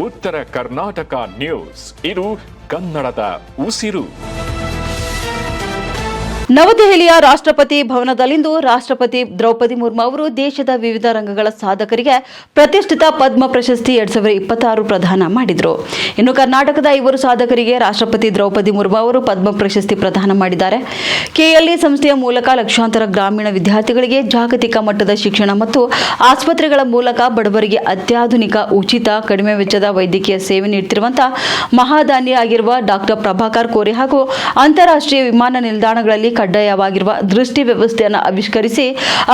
ಉತ್ತರ ಕರ್ನಾಟಕ ನ್ಯೂಸ್, ಇದು ಕನ್ನಡದ ಉಸಿರು. ನವದೆಹಲಿಯ ರಾಷ್ಟ್ರಪತಿ ಭವನದಲ್ಲಿಂದು ರಾಷ್ಟ್ರಪತಿ ದ್ರೌಪದಿ ಮುರ್ಮು ಅವರು ದೇಶದ ವಿವಿಧ ರಂಗಗಳ ಸಾಧಕರಿಗೆ ಪ್ರತಿಷ್ಠಿತ ಪದ್ಮ ಪ್ರಶಸ್ತಿ 2026 ಪ್ರದಾನ ಮಾಡಿದರು. ಇನ್ನು ಕರ್ನಾಟಕದ 5 ಸಾಧಕರಿಗೆ ರಾಷ್ಟ್ರಪತಿ ದ್ರೌಪದಿ ಮುರ್ಮು ಅವರು ಪದ್ಮ ಪ್ರಶಸ್ತಿ ಪ್ರದಾನ ಮಾಡಿದ್ದಾರೆ. ಕೆಎಲ್ಇ ಸಂಸ್ಥೆಯ ಮೂಲಕ ಲಕ್ಷಾಂತರ ಗ್ರಾಮೀಣ ವಿದ್ಯಾರ್ಥಿಗಳಿಗೆ ಜಾಗತಿಕ ಮಟ್ಟದ ಶಿಕ್ಷಣ ಮತ್ತು ಆಸ್ಪತ್ರೆಗಳ ಮೂಲಕ ಬಡವರಿಗೆ ಅತ್ಯಾಧುನಿಕ ಉಚಿತ ಕಡಿಮೆ ವೆಚ್ಚದ ವೈದ್ಯಕೀಯ ಸೇವೆ ನೀಡುತ್ತಿರುವಂತಹ ಮಹಾದಾನಿ ಆಗಿರುವ ಡಾಕ್ಟರ್ ಪ್ರಭಾಕರ್ ಕೋರೆ ಹಾಗೂ ಅಂತಾರಾಷ್ಟ್ರೀಯ ವಿಮಾನ ನಿಲ್ದಾಣಗಳಲ್ಲಿ ಕಡ್ಡಾಯವಾಗಿರುವ ದೃಷ್ಟಿ ವ್ಯವಸ್ಥೆಯನ್ನು ಆವಿಷ್ಕರಿಸಿ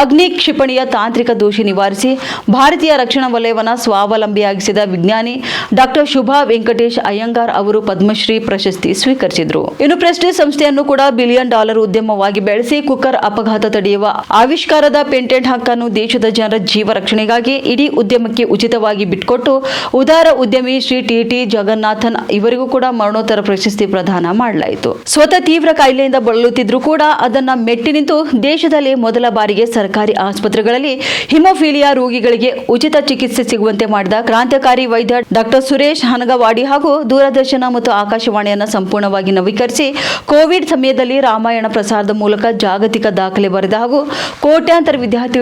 ಅಗ್ನಿ ಕ್ಷಿಪಣಿಯ ತಾಂತ್ರಿಕ ದೋಷ ನಿವಾರಿಸಿ ಭಾರತೀಯ ರಕ್ಷಣಾ ವಲಯವನ್ನು ಸ್ವಾವಲಂಬಿಯಾಗಿಸಿದ ವಿಜ್ಞಾನಿ ಡಾಕ್ಟರ್ ಶುಭಾ ವೆಂಕಟೇಶ್ ಅಯ್ಯಂಗಾರ್ ಅವರು ಪದ್ಮಶ್ರೀ ಪ್ರಶಸ್ತಿ ಸ್ವೀಕರಿಸಿದರು. ಇನ್ನು ಪ್ರೆಸ್ಟೀಜ್ ಸಂಸ್ಥೆಯನ್ನು ಕೂಡ $1 ಬಿಲಿಯನ್ ಉದ್ಯಮವಾಗಿ ಬೆಳೆಸಿ ಕುಕ್ಕರ್ ಅಪಘಾತ ತಡೆಯುವ ಆವಿಷ್ಕಾರದ ಪೇಟೆಂಟ್ ಹಕ್ಕನ್ನು ದೇಶದ ಜನರ ಜೀವ ರಕ್ಷಣೆಗಾಗಿ ಇಡೀ ಉದ್ಯಮಕ್ಕೆ ಉಚಿತವಾಗಿ ಬಿಟ್ಟುಕೊಟ್ಟು ಉದಾರ ಉದ್ಯಮಿ ಶ್ರೀ ಟಿ ಜಗನ್ನಾಥನ್ ಇವರಿಗೂ ಕೂಡ ಮರಣೋತ್ತರ ಪ್ರಶಸ್ತಿ ಪ್ರದಾನ ಮಾಡಲಾಯಿತು. ಸ್ವತಃ ತೀವ್ರ ಕಾಯಿಲೆಯಿಂದ ಬಳಲುತ್ತಿದ್ದರೂ ಕೂಡ ಅದನ್ನ ಮೆಟ್ಟಿ ನಿಂತು ದೇಶದಲ್ಲಿ ಮೊದಲ ಬಾರಿಗೆ ಸರ್ಕಾರಿ ಆಸ್ಪತ್ರೆಗಳಲ್ಲಿ ಹಿಮೋಫಿಲಿಯಾ ರೋಗಿಗಳಿಗೆ ಉಚಿತ ಚಿಕಿತ್ಸೆ ಸಿಗುವಂತೆ ಮಾಡಿದ ಕ್ರಾಂತಿಕಾರಿ ವೈದ್ಯ ಡಾಕ್ಟರ್ ಸುರೇಶ್ ಹನಗವಾಡಿ ಹಾಗೂ ದೂರದರ್ಶನ ಮತ್ತು ಆಕಾಶವಾಣಿಯನ್ನು ಸಂಪೂರ್ಣವಾಗಿ ನವೀಕರಿಸಿ ಕೋವಿಡ್ ಸಮಯದಲ್ಲಿ ರಾಮಾಯಣ ಪ್ರಸಾರದ ಮೂಲಕ ಜಾಗತಿಕ ದಾಖಲೆ ಬರೆದ ಹಾಗೂ ಕೋಟ್ಯಾಂತರ ವಿದ್ಯಾರ್ಥಿಗಳು